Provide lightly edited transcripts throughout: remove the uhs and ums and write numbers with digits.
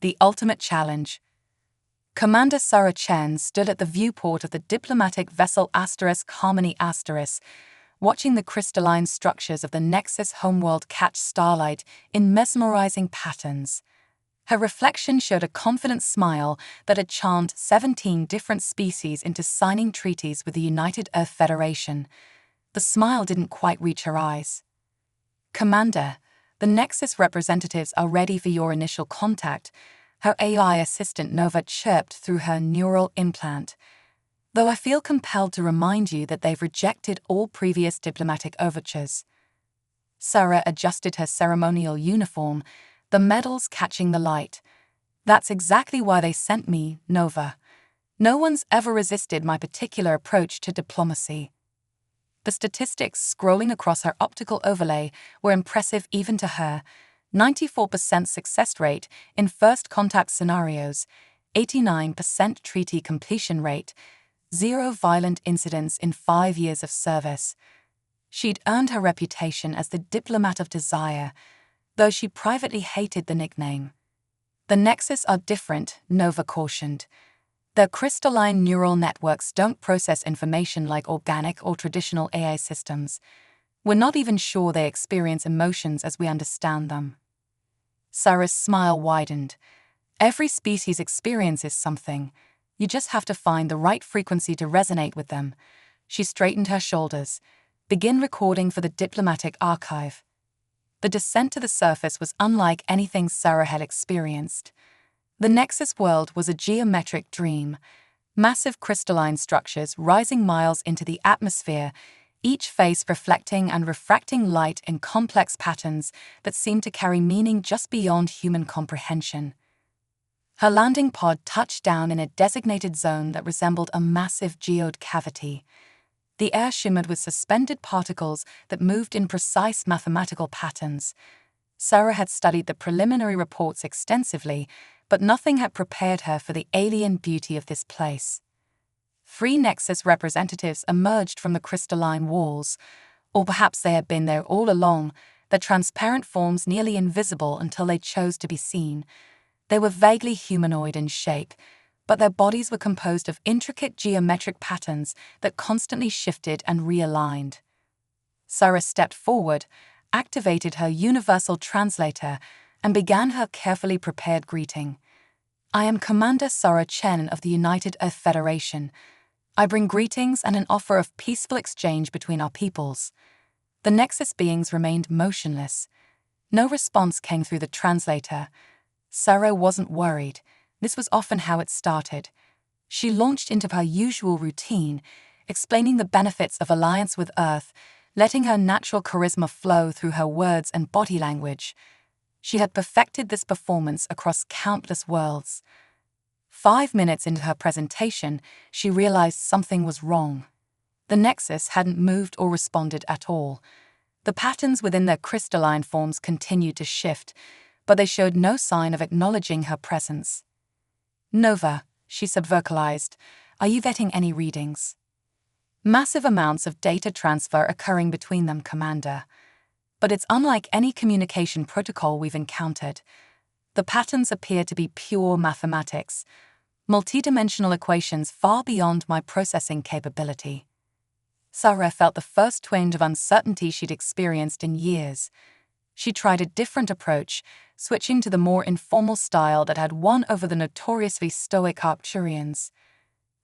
The ultimate challenge. Commander Sarah Chen stood at the viewport of the diplomatic vessel Harmony watching the crystalline structures of the Nexus homeworld catch starlight in mesmerizing patterns. Her reflection showed a confident smile that had charmed 17 different species into signing treaties with the United Earth Federation. The smile didn't quite reach her eyes. "Commander, the Nexus representatives are ready for your initial contact," her AI assistant Nova chirped through her neural implant. "Though I feel compelled to remind you that they've rejected all previous diplomatic overtures." Sarah adjusted her ceremonial uniform, the medals catching the light. "That's exactly why they sent me, Nova. No one's ever resisted my particular approach to diplomacy." The statistics scrolling across her optical overlay were impressive even to her. 94% success rate in first contact scenarios, 89% treaty completion rate, 0 violent incidents in 5 years of service. She'd earned her reputation as the diplomat of desire, though she privately hated the nickname. "The Nexus are different," Nova cautioned. "Their crystalline neural networks don't process information like organic or traditional AI systems. We're not even sure they experience emotions as we understand them." Sarah's smile widened. "Every species experiences something. You just have to find the right frequency to resonate with them." She straightened her shoulders. "Begin recording for the diplomatic archive." The descent to the surface was unlike anything Sarah had experienced. The Nexus world was a geometric dream. Massive crystalline structures rising miles into the atmosphere, each face reflecting and refracting light in complex patterns that seemed to carry meaning just beyond human comprehension. Her landing pod touched down in a designated zone that resembled a massive geode cavity. The air shimmered with suspended particles that moved in precise mathematical patterns. Sarah had studied the preliminary reports extensively, but nothing had prepared her for the alien beauty of this place. 3 Nexus representatives emerged from the crystalline walls, or perhaps they had been there all along, their transparent forms nearly invisible until they chose to be seen. They were vaguely humanoid in shape, but their bodies were composed of intricate geometric patterns that constantly shifted and realigned. Sarah stepped forward, activated her universal translator, and began her carefully prepared greeting. "I am Commander Sarah Chen of the United Earth Federation. I bring greetings and an offer of peaceful exchange between our peoples." The Nexus beings remained motionless. No response came through the translator. Sarah wasn't worried. This was often how it started. She launched into her usual routine, explaining the benefits of alliance with Earth, letting her natural charisma flow through her words and body language. She had perfected this performance across countless worlds. 5 minutes into her presentation, she realized something was wrong. The Nexus hadn't moved or responded at all. The patterns within their crystalline forms continued to shift, but they showed no sign of acknowledging her presence. "Nova," she subvocalized, "are you getting any readings?" "Massive amounts of data transfer occurring between them, Commander. But it's unlike any communication protocol we've encountered. The patterns appear to be pure mathematics, multidimensional equations far beyond my processing capability." Sarah felt the first twinge of uncertainty she'd experienced in years. She tried a different approach, switching to the more informal style that had won over the notoriously stoic Arcturians.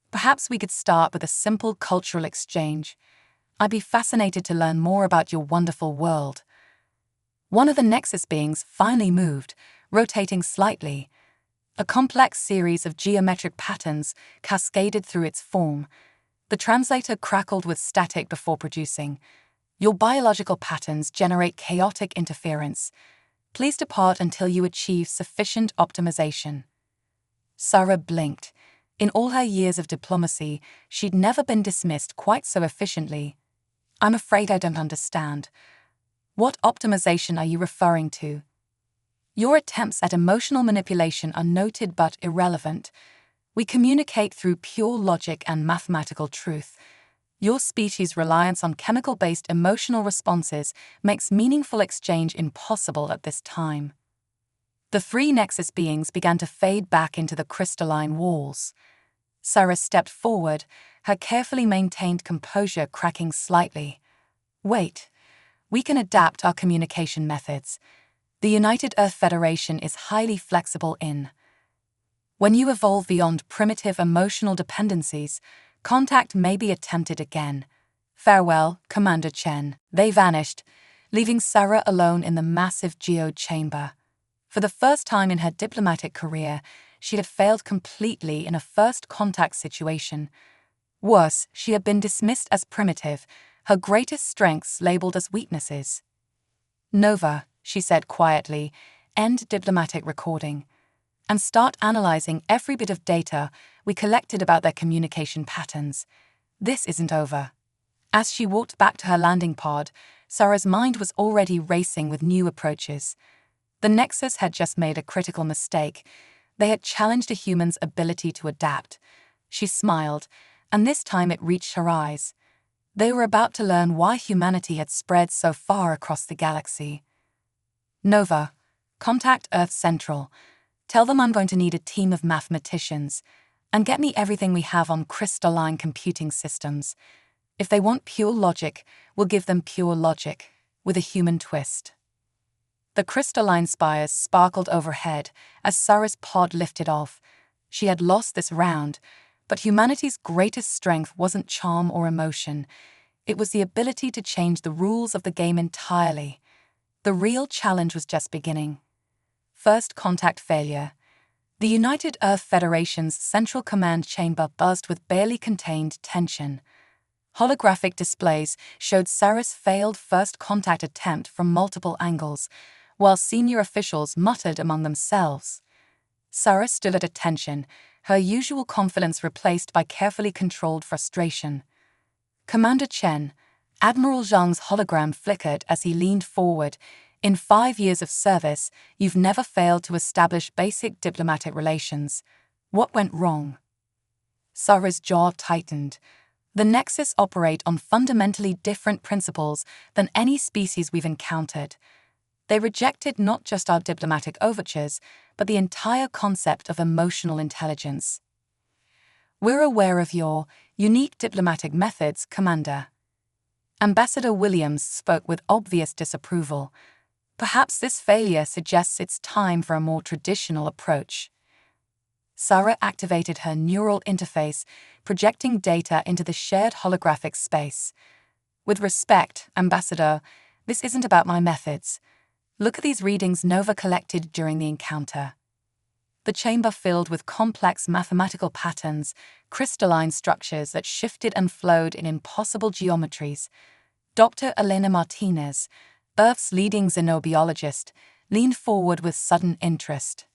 "Perhaps we could start with a simple cultural exchange. I'd be fascinated to learn more about your wonderful world." One of the Nexus beings finally moved, rotating slightly. A complex series of geometric patterns cascaded through its form. The translator crackled with static before producing. "Your biological patterns generate chaotic interference. Please depart until you achieve sufficient optimization." Sarah blinked. In all her years of diplomacy, she'd never been dismissed quite so efficiently. "I'm afraid I don't understand. What optimization are you referring to?" "Your attempts at emotional manipulation are noted but irrelevant. We communicate through pure logic and mathematical truth. Your species' reliance on chemical-based emotional responses makes meaningful exchange impossible at this time." The three Nexus beings began to fade back into the crystalline walls. Sarah stepped forward, her carefully maintained composure cracking slightly. Wait, we can adapt our communication methods. The United Earth Federation is highly flexible in. When you evolve beyond primitive emotional dependencies, contact may be attempted again. Farewell, Commander Chen. They vanished, leaving Sarah alone in the massive geode chamber. For the first time in her diplomatic career, she had failed completely in a first contact situation. Worse, she had been dismissed as primitive, her greatest strengths labeled as weaknesses. Nova, she said quietly, end diplomatic recording, and start analyzing every bit of data we collected about their communication patterns. This isn't over. As she walked back to her landing pod, Sarah's mind was already racing with new approaches. The Nexus had just made a critical mistake. They had challenged a human's ability to adapt. She smiled, and this time it reached her eyes. They were about to learn why humanity had spread so far across the galaxy. Nova, contact Earth Central. Tell them I'm going to need a team of mathematicians, and get me everything we have on crystalline computing systems. If they want pure logic, we'll give them pure logic, with a human twist. The crystalline spires sparkled overhead as Sarah's pod lifted off. She had lost this round, but humanity's greatest strength wasn't charm or emotion. It was the ability to change the rules of the game entirely. The real challenge was just beginning. First contact failure. The United Earth Federation's central command chamber buzzed with barely contained tension. Holographic displays showed Sarah's failed first contact attempt from multiple angles, while senior officials muttered among themselves. Sarah stood at attention, her usual confidence replaced by carefully controlled frustration. Commander Chen, Admiral Zhang's hologram flickered as he leaned forward. In 5 years of service, you've never failed to establish basic diplomatic relations. What went wrong? Sarah's jaw tightened. The Nexus operate on fundamentally different principles than any species we've encountered. They rejected not just our diplomatic overtures, but the entire concept of emotional intelligence. We're aware of your unique diplomatic methods, Commander. Ambassador Williams spoke with obvious disapproval. Perhaps this failure suggests it's time for a more traditional approach. Sarah activated her neural interface, projecting data into the shared holographic space. With respect, Ambassador, this isn't about my methods. Look at these readings Nova collected during the encounter. The chamber filled with complex mathematical patterns, crystalline structures that shifted and flowed in impossible geometries. Dr. Elena Martinez, Earth's leading xenobiologist, leaned forward with sudden interest.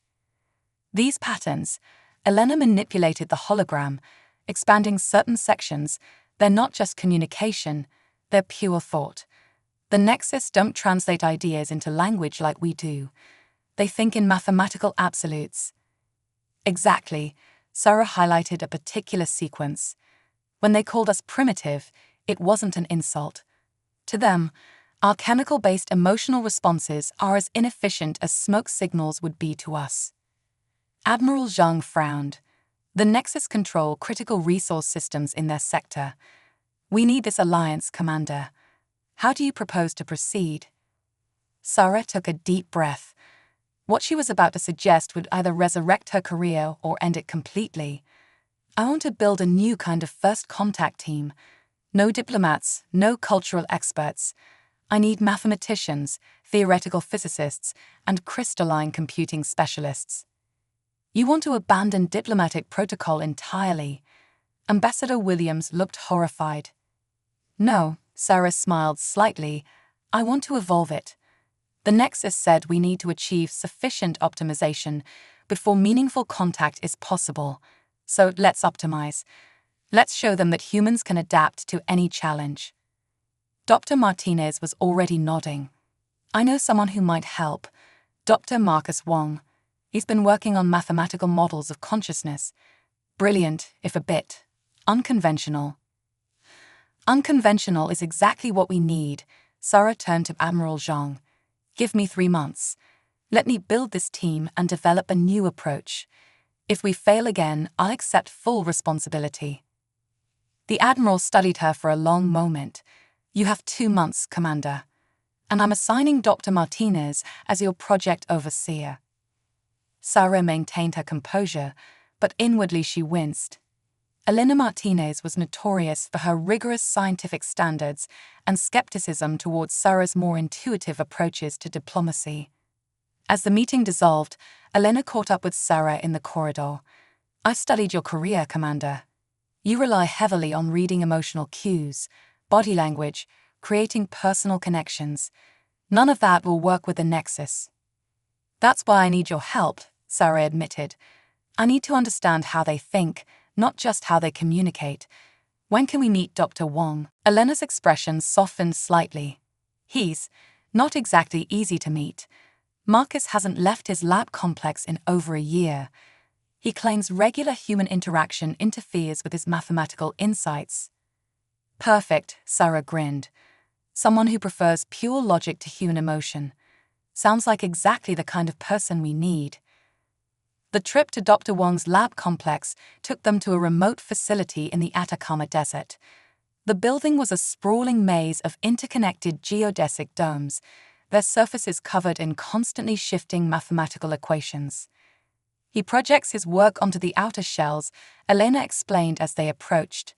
These patterns, Elena manipulated the hologram, expanding certain sections. They're not just communication, they're pure thought. The Nexus don't translate ideas into language like we do. They think in mathematical absolutes. Exactly, Sarah highlighted a particular sequence. When they called us primitive, it wasn't an insult. To them, our chemical-based emotional responses are as inefficient as smoke signals would be to us. Admiral Zhang frowned. The Nexus control critical resource systems in their sector. We need this alliance, Commander. How do you propose to proceed? Sarah took a deep breath. What she was about to suggest would either resurrect her career or end it completely. I want to build a new kind of first contact team. No diplomats, no cultural experts. I need mathematicians, theoretical physicists, and crystalline computing specialists. You want to abandon diplomatic protocol entirely? Ambassador Williams looked horrified. No, Sarah smiled slightly. I want to evolve it. The Nexus said we need to achieve sufficient optimization before meaningful contact is possible. So let's optimize. Let's show them that humans can adapt to any challenge. Dr. Martinez was already nodding. I know someone who might help. Dr. Marcus Wong. He's been working on mathematical models of consciousness. Brilliant, if a bit unconventional. Unconventional is exactly what we need. Sarah turned to Admiral Zhang. Give me 3 months. Let me build this team and develop a new approach. If we fail again, I'll accept full responsibility. The Admiral studied her for a long moment. You have 2 months, Commander. And I'm assigning Dr. Martinez as your project overseer. Sarah maintained her composure, but inwardly she winced. Elena Martinez was notorious for her rigorous scientific standards and skepticism towards Sarah's more intuitive approaches to diplomacy. As the meeting dissolved, Elena caught up with Sarah in the corridor. "I've studied your career, Commander. You rely heavily on reading emotional cues, body language, creating personal connections. None of that will work with the Nexus." "That's why I need your help," Sarah admitted. "I need to understand how they think, not just how they communicate. When can we meet Dr. Wong?" Elena's expression softened slightly. "He's not exactly easy to meet. Marcus hasn't left his lab complex in over a year. He claims regular human interaction interferes with his mathematical insights." "Perfect," Sarah grinned. "Someone who prefers pure logic to human emotion. Sounds like exactly the kind of person we need." The trip to Dr. Wong's lab complex took them to a remote facility in the Atacama Desert. The building was a sprawling maze of interconnected geodesic domes, their surfaces covered in constantly shifting mathematical equations. "He projects his work onto the outer shells," Elena explained as they approached.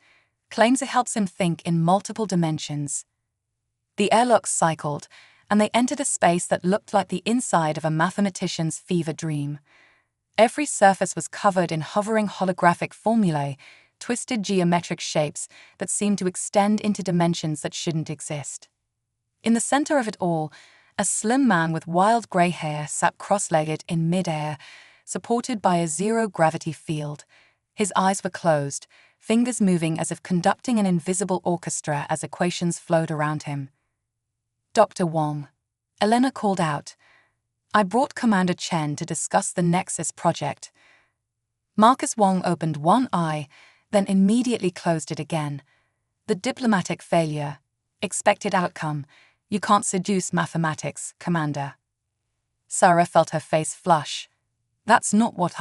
"Claims it helps him think in multiple dimensions." The airlock cycled, and they entered a space that looked like the inside of a mathematician's fever dream. Every surface was covered in hovering holographic formulae, twisted geometric shapes that seemed to extend into dimensions that shouldn't exist. In the center of it all, a slim man with wild gray hair sat cross-legged in mid-air, supported by a zero-gravity field. His eyes were closed, fingers moving as if conducting an invisible orchestra as equations flowed around him. "Dr. Wong," Elena called out. "I brought Commander Chen to discuss the Nexus project." Marcus Wong opened one eye, then immediately closed it again. "The diplomatic failure. Expected outcome. You can't seduce mathematics, Commander." Sarah felt her face flush. "That's not what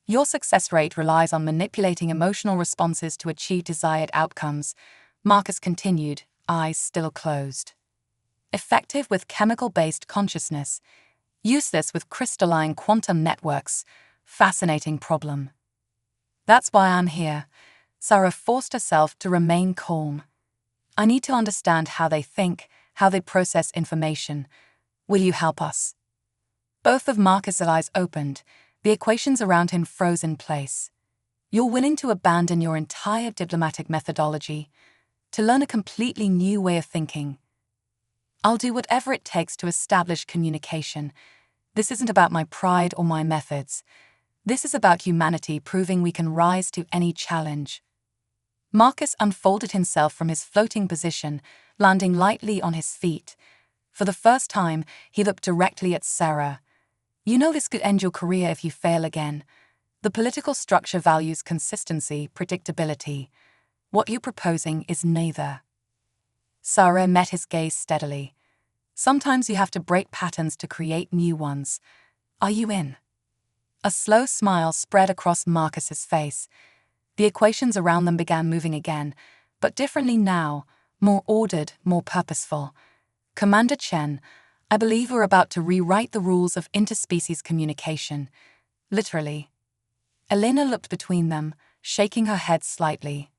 Your success rate relies on manipulating emotional responses to achieve desired outcomes," Marcus continued, eyes still closed. "Effective with chemical-based consciousness. Useless with crystalline quantum networks. Fascinating problem." "That's why I'm here." Sarah forced herself to remain calm. "I need to understand how they think, how they process information. Will you help us?" Both of Marcus's eyes opened, the equations around him froze in place. "You're willing to abandon your entire diplomatic methodology to learn a completely new way of thinking." "I'll do whatever it takes to establish communication. This isn't about my pride or my methods. This is about humanity proving we can rise to any challenge." Marcus unfolded himself from his floating position, landing lightly on his feet. For the first time, he looked directly at Sarah. "You know this could end your career if you fail again. The political structure values consistency, predictability. What you're proposing is neither." Sarah met his gaze steadily. "Sometimes you have to break patterns to create new ones. Are you in?" A slow smile spread across Marcus's face. The equations around them began moving again, but differently now, more ordered, more purposeful. "Commander Chen, I believe we're about to rewrite the rules of interspecies communication. Literally." Elena looked between them, shaking her head slightly.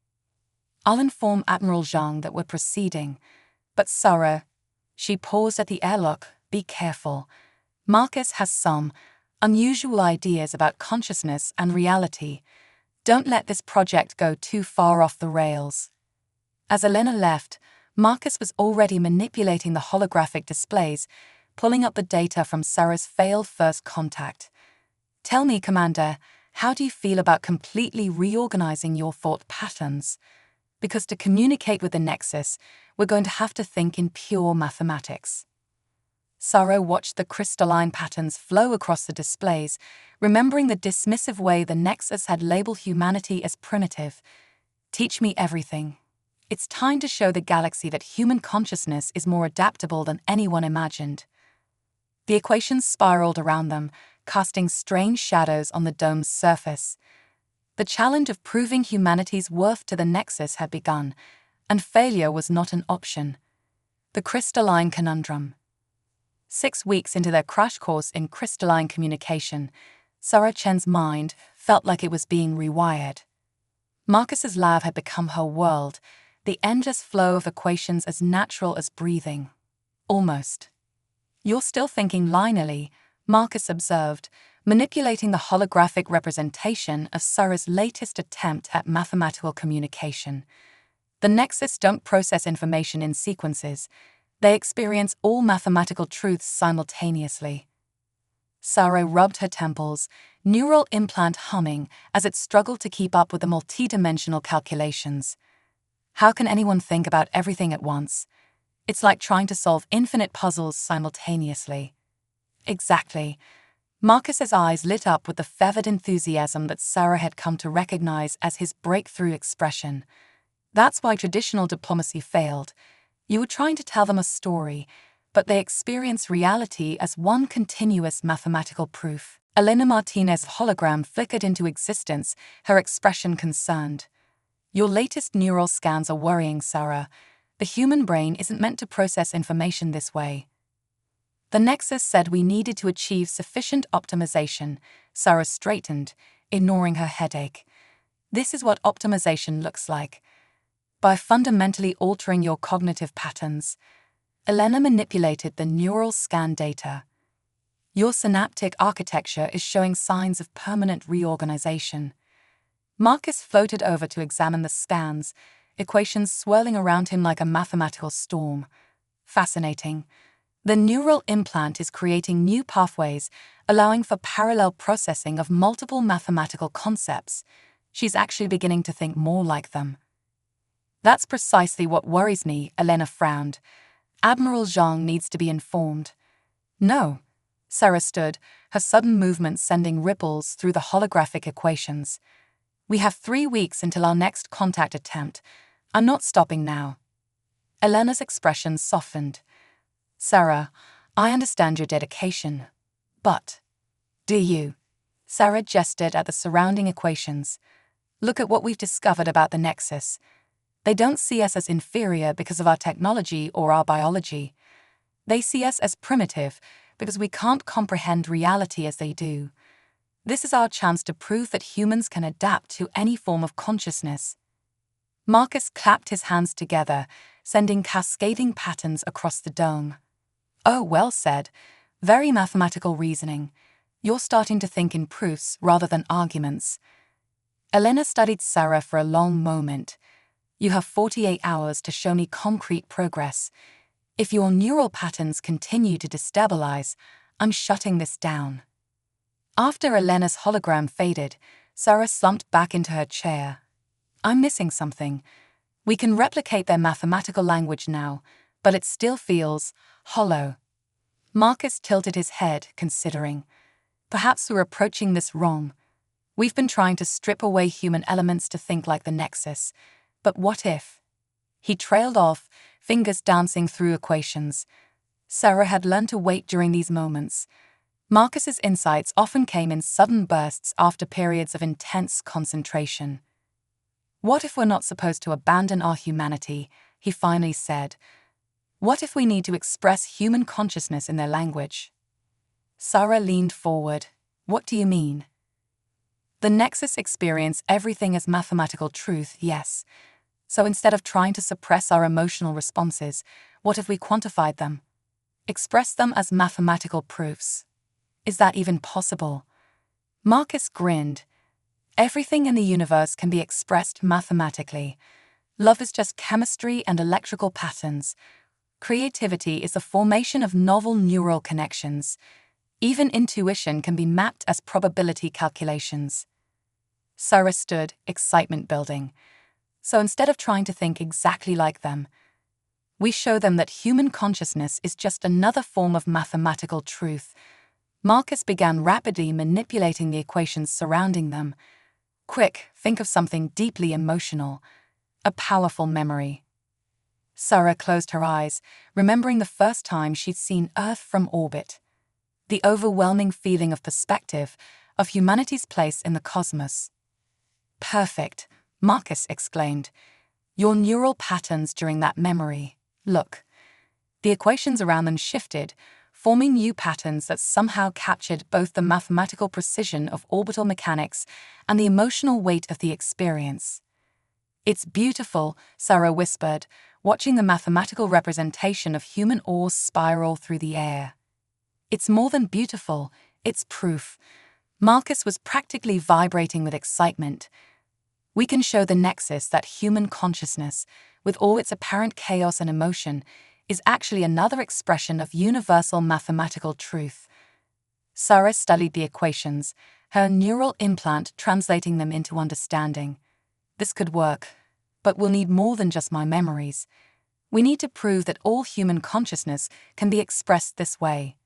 "I'll inform Admiral Zhang that we're proceeding. But Sarah," she paused at the airlock, "be careful. Marcus has some unusual ideas about consciousness and reality. Don't let this project go too far off the rails." As Elena left, Marcus was already manipulating the holographic displays, pulling up the data from Sarah's failed first contact. "Tell me, Commander, how do you feel about completely reorganizing your thought patterns? Because to communicate with the Nexus, we're going to have to think in pure mathematics." Sarah watched the crystalline patterns flow across the displays, remembering the dismissive way the Nexus had labeled humanity as primitive. "Teach me everything. It's time to show the galaxy that human consciousness is more adaptable than anyone imagined." The equations spiraled around them, casting strange shadows on the dome's surface. The challenge of proving humanity's worth to the Nexus had begun, and failure was not an option. The crystalline conundrum. 6 weeks into their crash course in crystalline communication, Sarah Chen's mind felt like it was being rewired. Marcus's lab had become her world, the endless flow of equations as natural as breathing. Almost. "You're still thinking linearly," Marcus observed, manipulating the holographic representation of Sarah's latest attempt at mathematical communication. The Nexus don't process information in sequences. They experience all mathematical truths simultaneously. Sarah rubbed her temples, neural implant humming as it struggled to keep up with the multidimensional calculations. How can anyone think about everything at once? It's like trying to solve infinite puzzles simultaneously. Exactly. Marcus's eyes lit up with the fervid enthusiasm that Sarah had come to recognize as his breakthrough expression. That's why traditional diplomacy failed. You were trying to tell them a story, but they experience reality as one continuous mathematical proof. Elena Martinez's hologram flickered into existence, her expression concerned. "Your latest neural scans are worrying, Sarah. The human brain isn't meant to process information this way." The Nexus said we needed to achieve sufficient optimization. Sarah straightened, ignoring her headache. "This is what optimization looks like. By fundamentally altering your cognitive patterns." Elena manipulated the neural scan data. "Your synaptic architecture is showing signs of permanent reorganization." Marcus floated over to examine the scans, equations swirling around him like a mathematical storm. "Fascinating. The neural implant is creating new pathways, allowing for parallel processing of multiple mathematical concepts. She's actually beginning to think more like them." "That's precisely what worries me," Elena frowned. "Admiral Zhang needs to be informed." "No." Sarah stood, her sudden movement sending ripples through the holographic equations. "We have 3 weeks until our next contact attempt. I'm not stopping now." Elena's expression softened. "Sarah, I understand your dedication. But do you?" Sarah gestured at the surrounding equations. "Look at what we've discovered about the Nexus. They don't see us as inferior because of our technology or our biology. They see us as primitive because we can't comprehend reality as they do. This is our chance to prove that humans can adapt to any form of consciousness." Marcus clapped his hands together, sending cascading patterns across the dome. "Oh, well said. Very mathematical reasoning. You're starting to think in proofs rather than arguments." Elena studied Sarah for a long moment. "You have 48 hours to show me concrete progress. If your neural patterns continue to destabilize, I'm shutting this down." After Elena's hologram faded, Sarah slumped back into her chair. "I'm missing something. We can replicate their mathematical language now, but it still feels hollow." Marcus tilted his head, considering. "Perhaps we're approaching this wrong. We've been trying to strip away human elements to think like the Nexus. But what if?" He trailed off, fingers dancing through equations. Sarah had learned to wait during these moments. Marcus's insights often came in sudden bursts after periods of intense concentration. "What if we're not supposed to abandon our humanity?" he finally said. "What if we need to express human consciousness in their language?" Sarah leaned forward. "What do you mean?" "The Nexus experience everything as mathematical truth, yes. So instead of trying to suppress our emotional responses, what if we quantified them? Express them as mathematical proofs? Is that even possible?" Marcus grinned. "Everything in the universe can be expressed mathematically. Love is just chemistry and electrical patterns. Creativity is the formation of novel neural connections. Even intuition can be mapped as probability calculations." Sarah stood, excitement building. "So instead of trying to think exactly like them, we show them that human consciousness is just another form of mathematical truth." Marcus began rapidly manipulating the equations surrounding them. "Quick, think of something deeply emotional. A powerful memory." Sarah closed her eyes, remembering the first time she'd seen Earth from orbit. the overwhelming feeling of perspective of humanity's place in the cosmos. Perfect, Marcus exclaimed. Your neural patterns during that memory. Look. The equations around them shifted, forming new patterns that somehow captured both the mathematical precision of orbital mechanics and the emotional weight of the experience. It's beautiful, Sarah whispered, watching the mathematical representation of human oars spiral through the air. It's more than beautiful, it's proof. Marcus was practically vibrating with excitement. We can show the nexus that human consciousness, with all its apparent chaos and emotion, is actually another expression of universal mathematical truth. Sarah studied the equations, her neural implant translating them into understanding. This could work, but we'll need more than just my memories. We need to prove that all human consciousness can be expressed this way.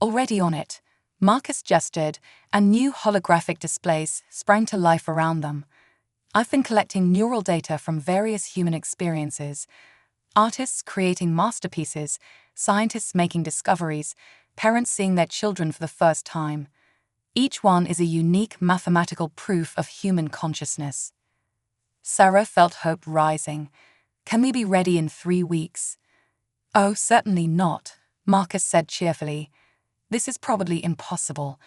Already on it, Marcus gestured, and new holographic displays sprang to life around them. I've been collecting neural data from various human experiences. Artists creating masterpieces, scientists making discoveries, parents seeing their children for the first time. Each one is a unique mathematical proof of human consciousness. Sarah felt hope rising. Can we be ready in 3 weeks? Oh, certainly not, Marcus said cheerfully. This is probably impossible,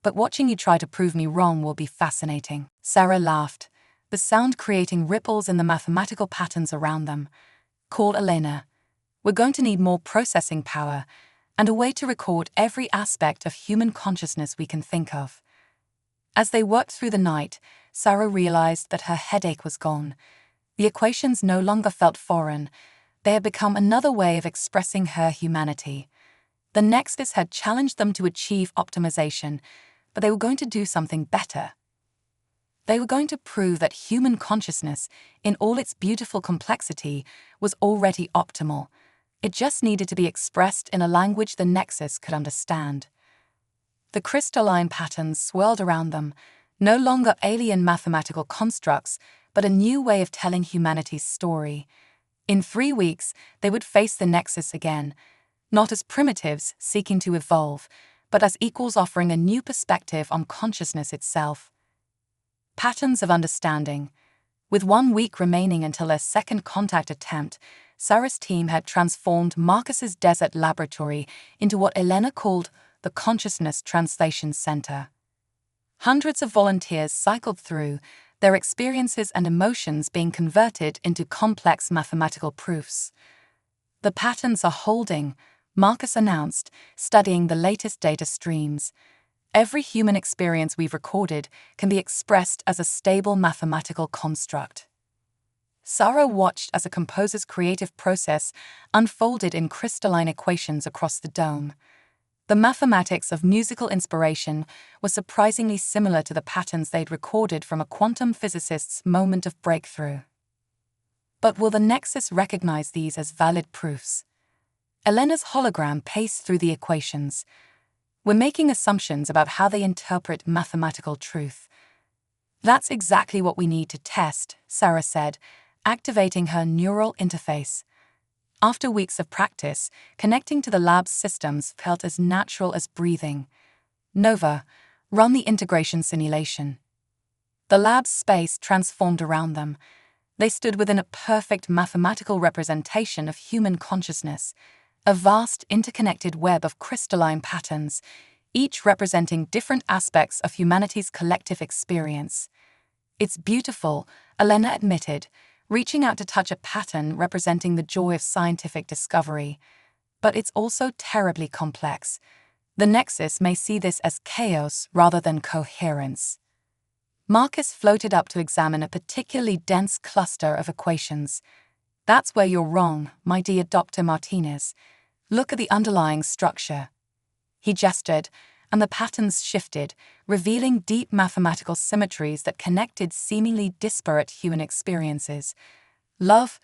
but watching you try to prove me wrong will be fascinating. Sarah laughed, the sound creating ripples in the mathematical patterns around them. Call Elena. We're going to need more processing power and a way to record every aspect of human consciousness we can think of. As they worked through the night, Sarah realized that her headache was gone. The equations no longer felt foreign. They had become another way of expressing her humanity. The Nexus had challenged them to achieve optimization, but they were going to do something better. They were going to prove that human consciousness, in all its beautiful complexity, was already optimal. It just needed to be expressed in a language the Nexus could understand. The crystalline patterns swirled around them, no longer alien mathematical constructs, but a new way of telling humanity's story. In 3 weeks, they would face the Nexus again, not as primitives seeking to evolve, but as equals offering a new perspective on consciousness itself. Patterns of understanding. With 1 week remaining until their second contact attempt, Sarah's team had transformed Marcus's desert laboratory into what Elena called the Consciousness Translation Center. Hundreds of volunteers cycled through, their experiences and emotions being converted into complex mathematical proofs. The patterns are holding, Marcus announced, studying the latest data streams. Every human experience we've recorded can be expressed as a stable mathematical construct. Sarah watched as a composer's creative process unfolded in crystalline equations across the dome. The mathematics of musical inspiration was surprisingly similar to the patterns they'd recorded from a quantum physicist's moment of breakthrough. But will the Nexus recognize these as valid proofs? Elena's hologram paced through the equations. We're making assumptions about how they interpret mathematical truth. That's exactly what we need to test, Sarah said, activating her neural interface. After weeks of practice, connecting to the lab's systems felt as natural as breathing. Nova, run the integration simulation. The lab's space transformed around them. They stood within a perfect mathematical representation of human consciousness, a vast interconnected web of crystalline patterns, each representing different aspects of humanity's collective experience. It's beautiful, Elena admitted, reaching out to touch a pattern representing the joy of scientific discovery. But it's also terribly complex. The Nexus may see this as chaos rather than coherence. Marcus floated up to examine a particularly dense cluster of equations. That's where you're wrong, my dear Dr. Martinez. Look at the underlying structure. He gestured, and the patterns shifted, revealing deep mathematical symmetries that connected seemingly disparate human experiences. Love,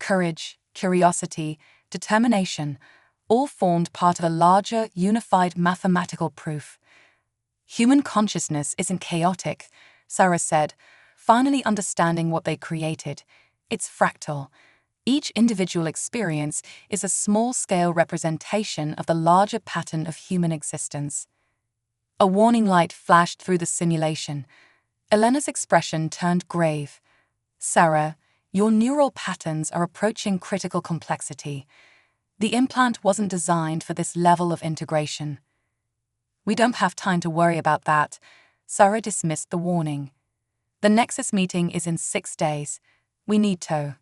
courage, curiosity, determination, all formed part of a larger, unified mathematical proof. Human consciousness isn't chaotic, Sarah said, finally understanding what they created. It's fractal. Each individual experience is a small-scale representation of the larger pattern of human existence. A warning light flashed through the simulation. Elena's expression turned grave. "Sarah, your neural patterns are approaching critical complexity. The implant wasn't designed for this level of integration." "We don't have time to worry about that," Sarah dismissed the warning. "The Nexus meeting is in 6 days. We need to."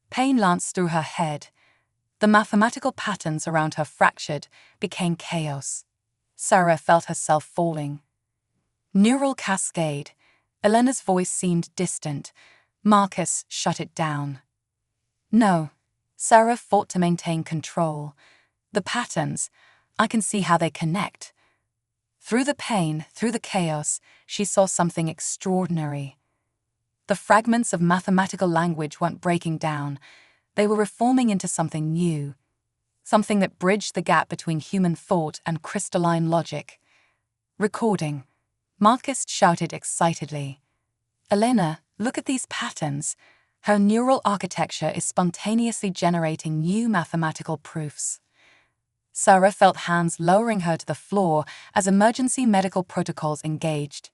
Pain lanced through her head. The mathematical patterns around her fractured, became chaos. Sarah felt herself falling. Neural cascade. Elena's voice seemed distant. Marcus shut it down. "No." Sarah fought to maintain control. "The patterns, I can see how they connect." Through the pain, through the chaos, she saw something extraordinary. The fragments of mathematical language weren't breaking down. They were reforming into something new. Something that bridged the gap between human thought and crystalline logic. "Recording," Marcus shouted excitedly. "Elena, look at these patterns. Her neural architecture is spontaneously generating new mathematical proofs." Sarah felt hands lowering her to the floor as emergency medical protocols engaged.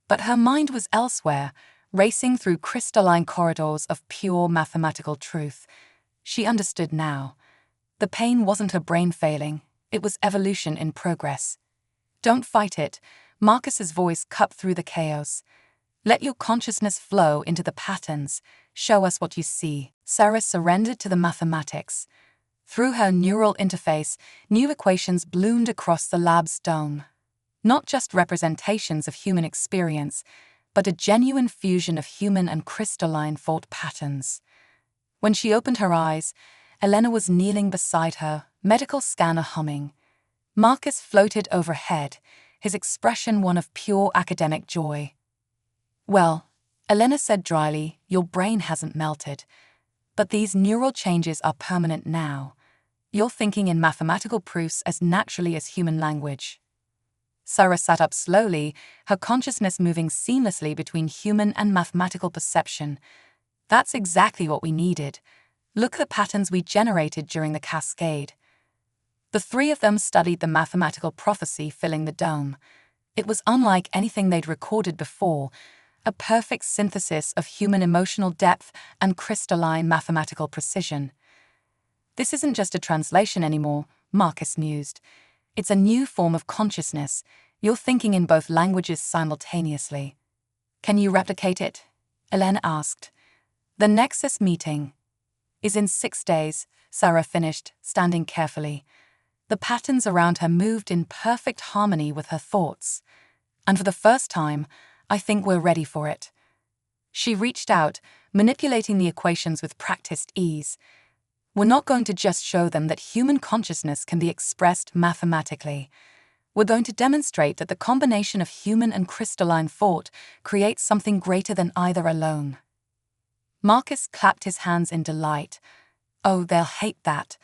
But her mind was elsewhere, racing through crystalline corridors of pure mathematical truth. She understood now. The pain wasn't her brain failing, it was evolution in progress. "Don't fight it," Marcus's voice cut through the chaos. "Let your consciousness flow into the patterns. Show us what you see." Sarah surrendered to the mathematics. Through her neural interface, new equations bloomed across the lab's dome. Not just representations of human experience, but a genuine fusion of human and crystalline thought patterns. When she opened her eyes, Elena was kneeling beside her, medical scanner humming. Marcus floated overhead, his expression one of pure academic joy. "Well," Elena said dryly, "your brain hasn't melted. But these neural changes are permanent now. You're thinking in mathematical proofs as naturally as human language." Sarah sat up slowly, her consciousness moving seamlessly between human and mathematical perception. "That's exactly what we needed. Look at the patterns we generated during the cascade." The three of them studied the mathematical prophecy filling the dome. It was unlike anything they'd recorded before, a perfect synthesis of human emotional depth and crystalline mathematical precision. "This isn't just a translation anymore," Marcus mused. "It's a new form of consciousness. You're thinking in both languages simultaneously." "Can you replicate it?" Elena asked. "The Nexus meeting is in 6 days," Sarah finished, standing carefully. The patterns around her moved in perfect harmony with her thoughts. "And for the first time, I think we're ready for it." She reached out, manipulating the equations with practiced ease. "We're not going to just show them that human consciousness can be expressed mathematically. We're going to demonstrate that the combination of human and crystalline thought creates something greater than either alone." Marcus clapped his hands in delight. "Oh, they'll hate that.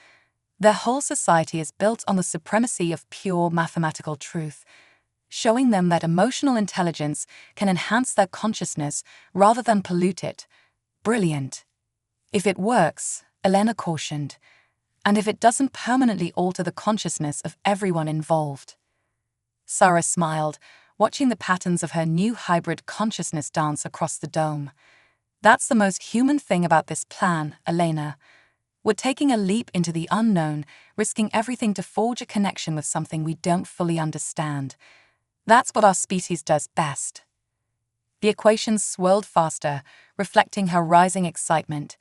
Their whole society is built on the supremacy of pure mathematical truth. Showing them that emotional intelligence can enhance their consciousness rather than pollute it. Brilliant." "If it works," Elena cautioned, "and if it doesn't permanently alter the consciousness of everyone involved." Sarah smiled, watching the patterns of her new hybrid consciousness dance across the dome. "That's the most human thing about this plan, Elena. We're taking a leap into the unknown, risking everything to forge a connection with something we don't fully understand. That's what our species does best." The equations swirled faster, reflecting her rising excitement.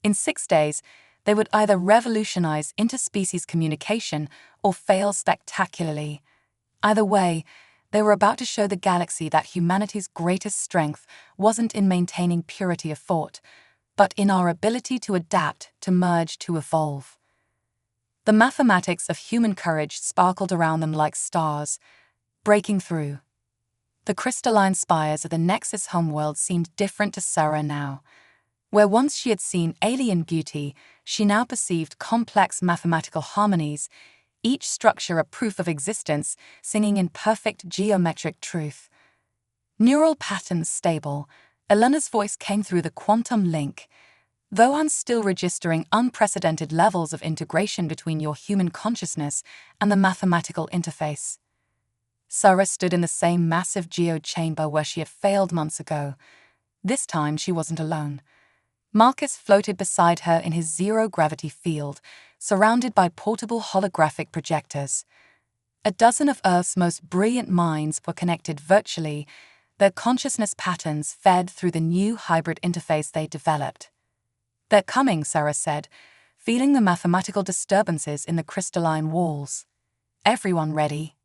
In 6 days, they would either revolutionize interspecies communication or fail spectacularly. Either way, they were about to show the galaxy that humanity's greatest strength wasn't in maintaining purity of thought, but in our ability to adapt, to merge, to evolve. The mathematics of human courage sparkled around them like stars, breaking through. The crystalline spires of the Nexus homeworld seemed different to Sarah now. Where once she had seen alien beauty, she now perceived complex mathematical harmonies, each structure a proof of existence, singing in perfect geometric truth. "Neural patterns stable," Elena's voice came through the quantum link. Though I'm still registering unprecedented levels of integration between your human consciousness and the mathematical interface. Sarah stood in the same massive geode chamber where she had failed months ago. This time she wasn't alone. Marcus floated beside her in his zero-gravity field, surrounded by portable holographic projectors. A dozen of Earth's most brilliant minds were connected virtually, their consciousness patterns fed through the new hybrid interface they developed. "They're coming," Sarah said, feeling the mathematical disturbances in the crystalline walls. "Everyone ready?"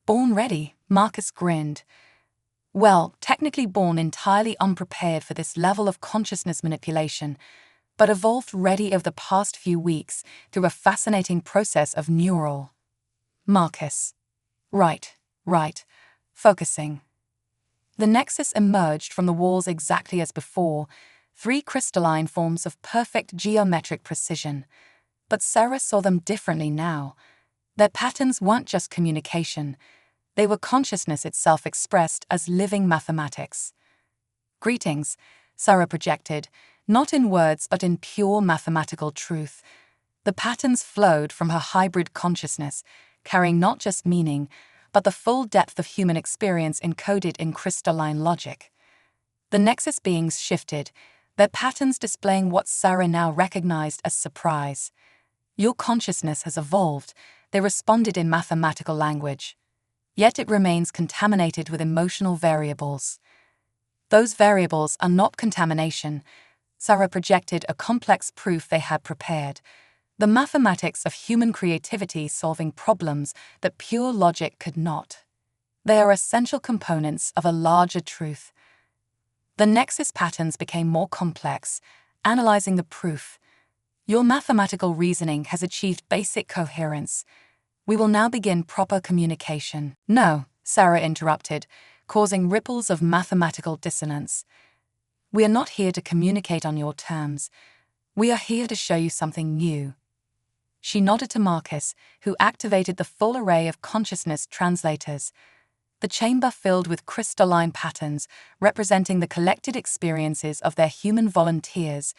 "Born ready," Marcus grinned. "Well, technically born entirely unprepared for this level of consciousness manipulation, but evolved ready over the past few weeks through a fascinating process of neural." Marcus. Right. Focusing. The nexus emerged from the walls exactly as before, 3 crystalline forms of perfect geometric precision. But Sarah saw them differently now. Their patterns weren't just communication. They were consciousness itself expressed as living mathematics. "Greetings," Sarah projected, not in words but in pure mathematical truth. The patterns flowed from her hybrid consciousness, carrying not just meaning, but the full depth of human experience encoded in crystalline logic. The Nexus beings shifted, their patterns displaying what Sarah now recognized as surprise. "Your consciousness has evolved," they responded in mathematical language. "Yet it remains contaminated with emotional variables." "Those variables are not contamination," Sarah projected a complex proof they had prepared. "The mathematics of human creativity solving problems that pure logic could not. They are essential components of a larger truth." The Nexus patterns became more complex, analyzing the proof. "Your mathematical reasoning has achieved basic coherence. We will now begin proper communication." "No," Sarah interrupted, causing ripples of mathematical dissonance. "We are not here to communicate on your terms. We are here to show you something new." She nodded to Marcus, who activated the full array of consciousness translators. The chamber filled with crystalline patterns representing the collected experiences of their human volunteers,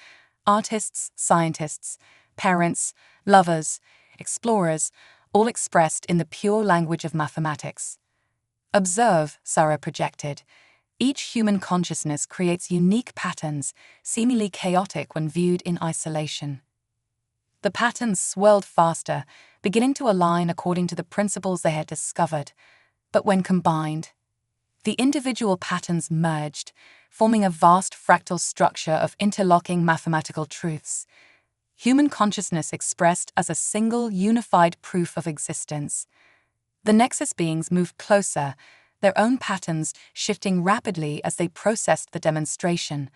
artists, scientists, parents, lovers, explorers, all expressed in the pure language of mathematics. "Observe," Sarah projected. "Each human consciousness creates unique patterns, seemingly chaotic when viewed in isolation." The patterns swirled faster, beginning to align according to the principles they had discovered. But when combined, the individual patterns merged, forming a vast fractal structure of interlocking mathematical truths. Human consciousness expressed as a single, unified proof of existence. The Nexus beings moved closer, their own patterns shifting rapidly as they processed the demonstration.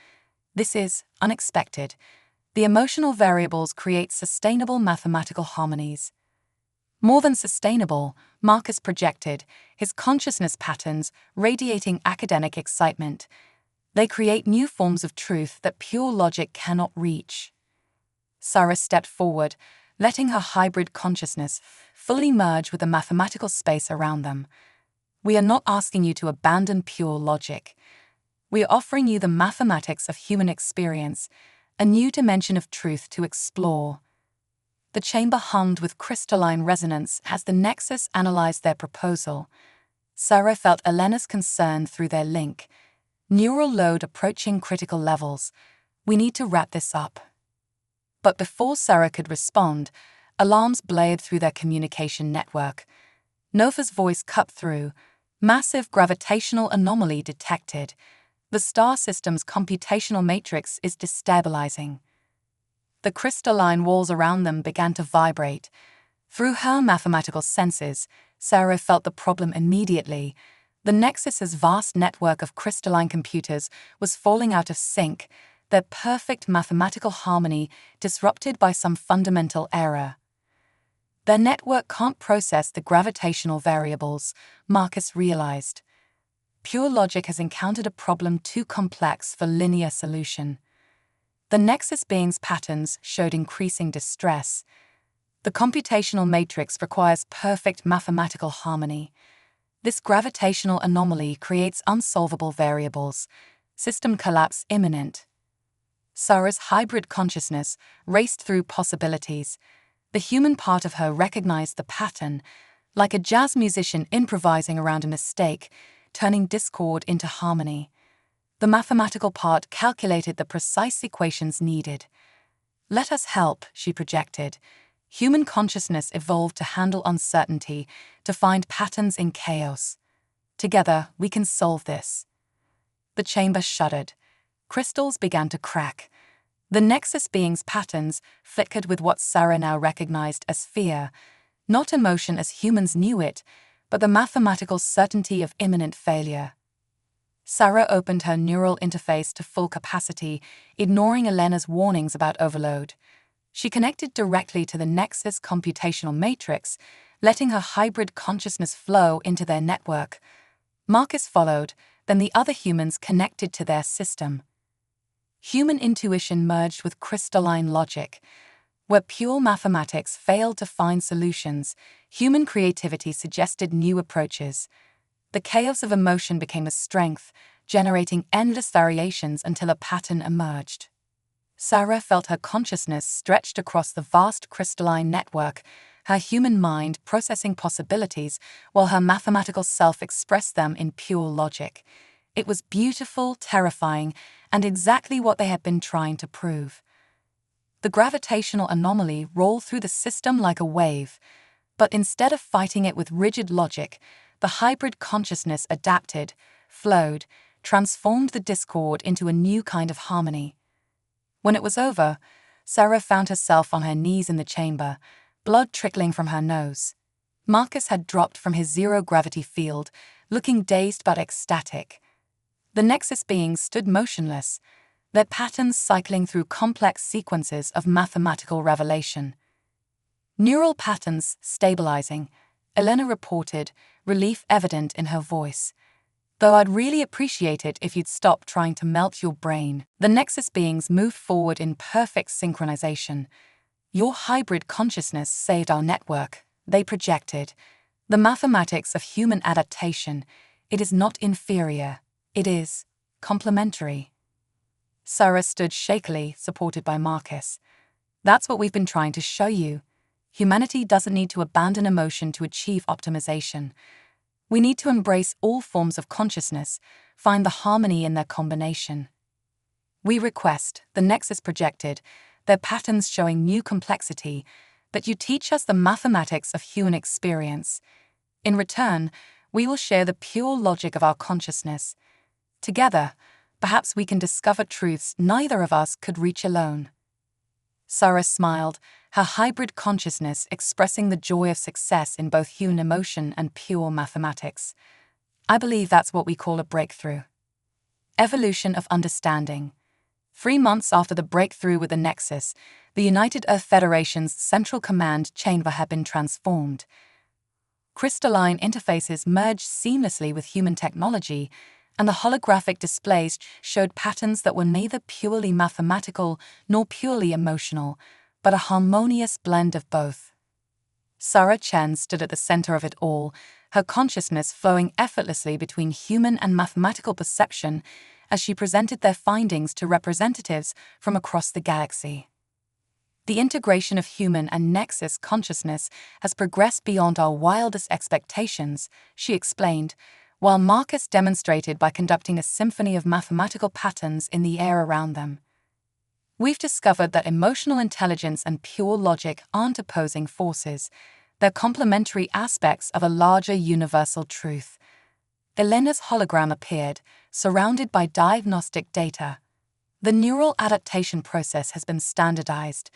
"This is unexpected. The emotional variables create sustainable mathematical harmonies." "More than sustainable," Marcus projected, his consciousness patterns radiating academic excitement. "They create new forms of truth that pure logic cannot reach." Sarah stepped forward, letting her hybrid consciousness fully merge with the mathematical space around them. "We are not asking you to abandon pure logic. We are offering you the mathematics of human experience, a new dimension of truth to explore." The chamber hummed with crystalline resonance as the Nexus analyzed their proposal. Sarah felt Elena's concern through their link. "Neural load approaching critical levels. We need to wrap this up." But before Sarah could respond, alarms blared through their communication network. Nova's voice cut through. "Massive gravitational anomaly detected. The star system's computational matrix is destabilizing." The crystalline walls around them began to vibrate. Through her mathematical senses, Sarah felt the problem immediately. The Nexus's vast network of crystalline computers was falling out of sync, their perfect mathematical harmony disrupted by some fundamental error. "Their network can't process the gravitational variables," Marcus realized. "Pure logic has encountered a problem too complex for linear solution." The Nexus being's patterns showed increasing distress. "The computational matrix requires perfect mathematical harmony. This gravitational anomaly creates unsolvable variables. System collapse imminent." Sarah's hybrid consciousness raced through possibilities. The human part of her recognized the pattern, like a jazz musician improvising around a mistake, turning discord into harmony. The mathematical part calculated the precise equations needed. Let us help, she projected. Human consciousness evolved to handle uncertainty, to find patterns in chaos. Together, we can solve this. The chamber shuddered. Crystals began to crack. The Nexus being's patterns flickered with what Sarah now recognized as fear, not emotion as humans knew it, but the mathematical certainty of imminent failure. Sarah opened her neural interface to full capacity, ignoring Elena's warnings about overload. She connected directly to the Nexus computational matrix, letting her hybrid consciousness flow into their network. Marcus followed, then the other humans connected to their system. Human intuition merged with crystalline logic. Where pure mathematics failed to find solutions, human creativity suggested new approaches. The chaos of emotion became a strength, generating endless variations until a pattern emerged. Sarah felt her consciousness stretched across the vast crystalline network, her human mind processing possibilities while her mathematical self expressed them in pure logic. It was beautiful, terrifying, and exactly what they had been trying to prove. The gravitational anomaly rolled through the system like a wave, but instead of fighting it with rigid logic, the hybrid consciousness adapted, flowed, transformed the discord into a new kind of harmony. When it was over, Sarah found herself on her knees in the chamber, blood trickling from her nose. Marcus had dropped from his zero-gravity field, looking dazed but ecstatic. The Nexus beings stood motionless, their patterns cycling through complex sequences of mathematical revelation. Neural patterns stabilizing, Elena reported, relief evident in her voice. Though I'd really appreciate it if you'd stop trying to melt your brain. The Nexus beings moved forward in perfect synchronization. Your hybrid consciousness saved our network, they projected. The mathematics of human adaptation, it is not inferior, it is complementary. Sarah stood shakily, supported by Marcus. That's what we've been trying to show you. Humanity doesn't need to abandon emotion to achieve optimization. We need to embrace all forms of consciousness, find the harmony in their combination. We request, the Nexus projected, their patterns showing new complexity, that you teach us the mathematics of human experience. In return, we will share the pure logic of our consciousness. Together, perhaps we can discover truths neither of us could reach alone. Sarah smiled, her hybrid consciousness expressing the joy of success in both human emotion and pure mathematics. I believe that's what we call a breakthrough. Evolution of understanding. 3 months after the breakthrough with the Nexus, the United Earth Federation's Central Command chamber had been transformed. Crystalline interfaces merged seamlessly with human technology, and the holographic displays showed patterns that were neither purely mathematical nor purely emotional, but a harmonious blend of both. Sarah Chen stood at the center of it all, her consciousness flowing effortlessly between human and mathematical perception as she presented their findings to representatives from across the galaxy. The integration of human and Nexus consciousness has progressed beyond our wildest expectations, she explained, while Marcus demonstrated by conducting a symphony of mathematical patterns in the air around them. We've discovered that emotional intelligence and pure logic aren't opposing forces, they're complementary aspects of a larger universal truth. Elena's hologram appeared, surrounded by diagnostic data. The neural adaptation process has been standardized.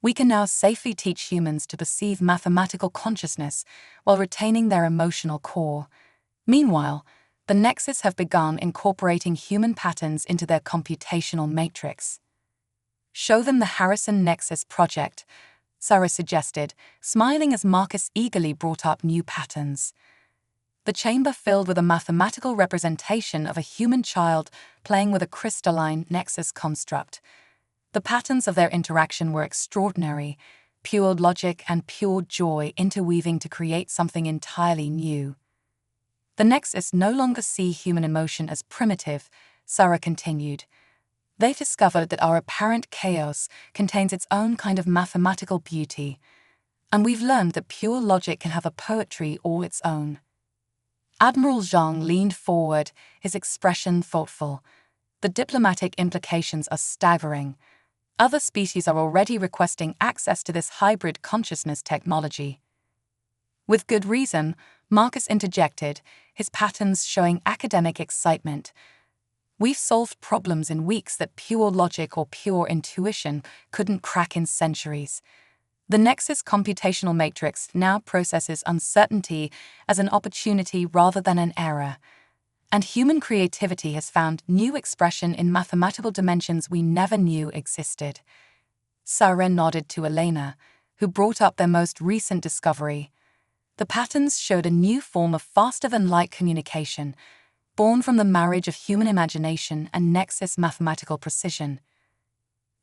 We can now safely teach humans to perceive mathematical consciousness while retaining their emotional core. Meanwhile, the Nexus have begun incorporating human patterns into their computational matrix. Show them the Harrison Nexus project, Sarah suggested, smiling as Marcus eagerly brought up new patterns. The chamber filled with a mathematical representation of a human child playing with a crystalline Nexus construct. The patterns of their interaction were extraordinary, pure logic and pure joy interweaving to create something entirely new. The Nexus no longer see human emotion as primitive, Sarah continued. They discovered that our apparent chaos contains its own kind of mathematical beauty, and we've learned that pure logic can have a poetry all its own. Admiral Zhang leaned forward, his expression thoughtful. The diplomatic implications are staggering. Other species are already requesting access to this hybrid consciousness technology. With good reason, Marcus interjected, his patterns showing academic excitement. We've solved problems in weeks that pure logic or pure intuition couldn't crack in centuries. The Nexus computational matrix now processes uncertainty as an opportunity rather than an error. And human creativity has found new expression in mathematical dimensions we never knew existed. Sarah nodded to Elena, who brought up their most recent discovery. The patterns showed a new form of faster-than-light communication, born from the marriage of human imagination and Nexus mathematical precision.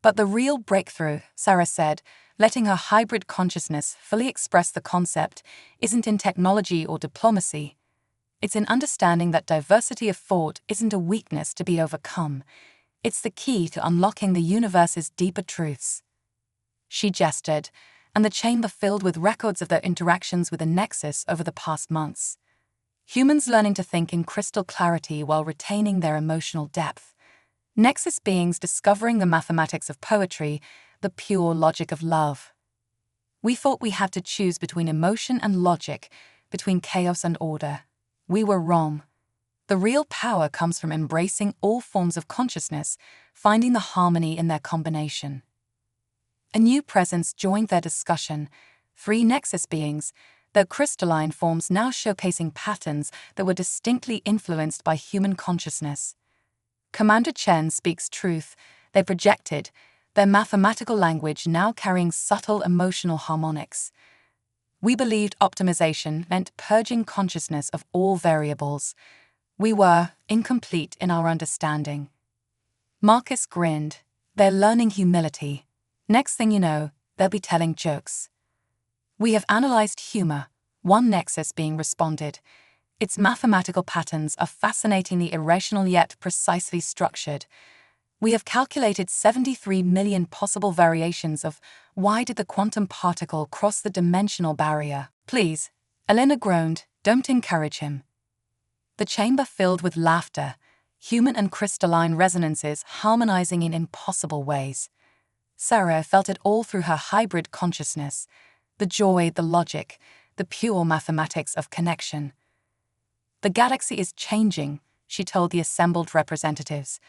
But the real breakthrough, Sarah said, letting her hybrid consciousness fully express the concept, isn't in technology or diplomacy. It's in understanding that diversity of thought isn't a weakness to be overcome. It's the key to unlocking the universe's deeper truths. She gestured, and the chamber filled with records of their interactions with the Nexus over the past months. Humans learning to think in crystal clarity while retaining their emotional depth. Nexus beings discovering the mathematics of poetry, the pure logic of love. We thought we had to choose between emotion and logic, between chaos and order. We were wrong. The real power comes from embracing all forms of consciousness, finding the harmony in their combination. A new presence joined their discussion, 3 Nexus beings, their crystalline forms now showcasing patterns that were distinctly influenced by human consciousness. Commander Chen speaks truth, they projected, their mathematical language now carrying subtle emotional harmonics. We believed optimization meant purging consciousness of all variables. We were incomplete in our understanding. Marcus grinned, they're learning humility. Next thing you know, they'll be telling jokes. We have analyzed humor, 1 Nexus being responded. Its mathematical patterns are fascinatingly irrational yet precisely structured. We have calculated 73 million possible variations of why did the quantum particle cross the dimensional barrier. Please, Elena groaned, don't encourage him. The chamber filled with laughter, human and crystalline resonances harmonizing in impossible ways. Sarah felt it all through her hybrid consciousness, the joy, the logic, the pure mathematics of connection. The galaxy is changing, she told the assembled representatives,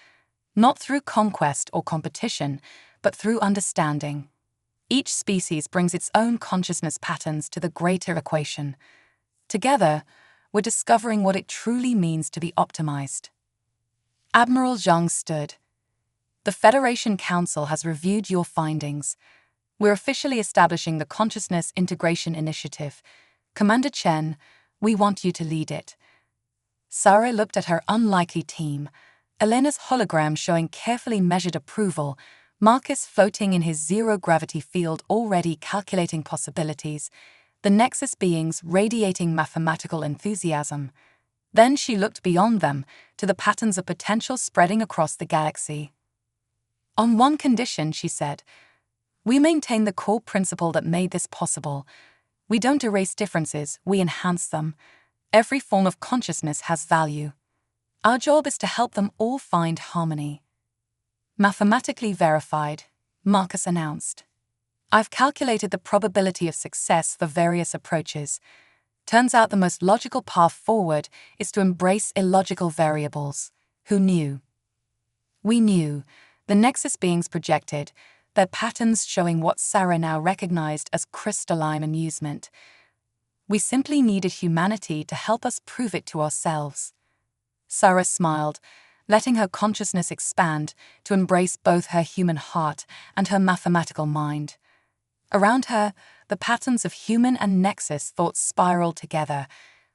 not through conquest or competition, but through understanding. Each species brings its own consciousness patterns to the greater equation. Together, we're discovering what it truly means to be optimized. Admiral Zhang stood. The Federation Council has reviewed your findings. We're officially establishing the Consciousness Integration Initiative. Commander Chen, we want you to lead it. Sarah looked at her unlikely team, Elena's hologram showing carefully measured approval, Marcus floating in his zero-gravity field already calculating possibilities, the Nexus beings radiating mathematical enthusiasm. Then she looked beyond them, to the patterns of potential spreading across the galaxy. On 1 condition, she said, we maintain the core principle that made this possible. We don't erase differences, we enhance them. Every form of consciousness has value. Our job is to help them all find harmony. Mathematically verified, Marcus announced. I've calculated the probability of success for various approaches. Turns out the most logical path forward is to embrace illogical variables. Who knew? We knew. The Nexus beings projected, their patterns showing what Sarah now recognized as crystalline amusement. We simply needed humanity to help us prove it to ourselves. Sarah smiled, letting her consciousness expand to embrace both her human heart and her mathematical mind. Around her, the patterns of human and Nexus thoughts spiraled together,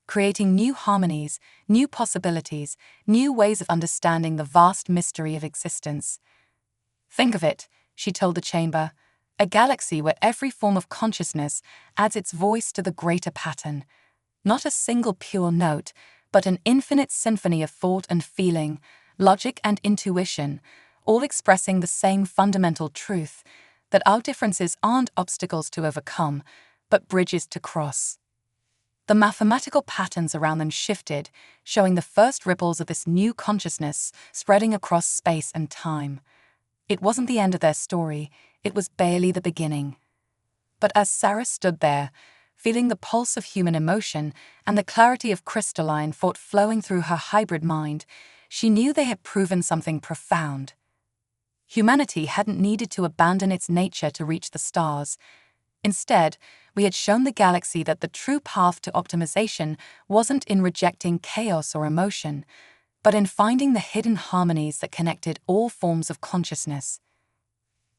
creating new harmonies, new possibilities, new ways of understanding the vast mystery of existence. Think of it, she told the chamber, a galaxy where every form of consciousness adds its voice to the greater pattern. Not a single pure note, but an infinite symphony of thought and feeling, logic and intuition, all expressing the same fundamental truth that our differences aren't obstacles to overcome, but bridges to cross. The mathematical patterns around them shifted, showing the first ripples of this new consciousness spreading across space and time. It wasn't the end of their story, it was barely the beginning. But as Sarah stood there, feeling the pulse of human emotion and the clarity of crystalline thought flowing through her hybrid mind, she knew they had proven something profound. Humanity hadn't needed to abandon its nature to reach the stars. Instead, we had shown the galaxy that the true path to optimization wasn't in rejecting chaos or emotion, but in finding the hidden harmonies that connected all forms of consciousness.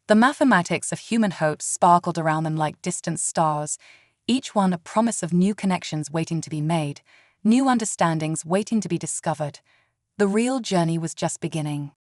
The mathematics of human hope sparkled around them like distant stars, each one a promise of new connections waiting to be made, new understandings waiting to be discovered. The real journey was just beginning.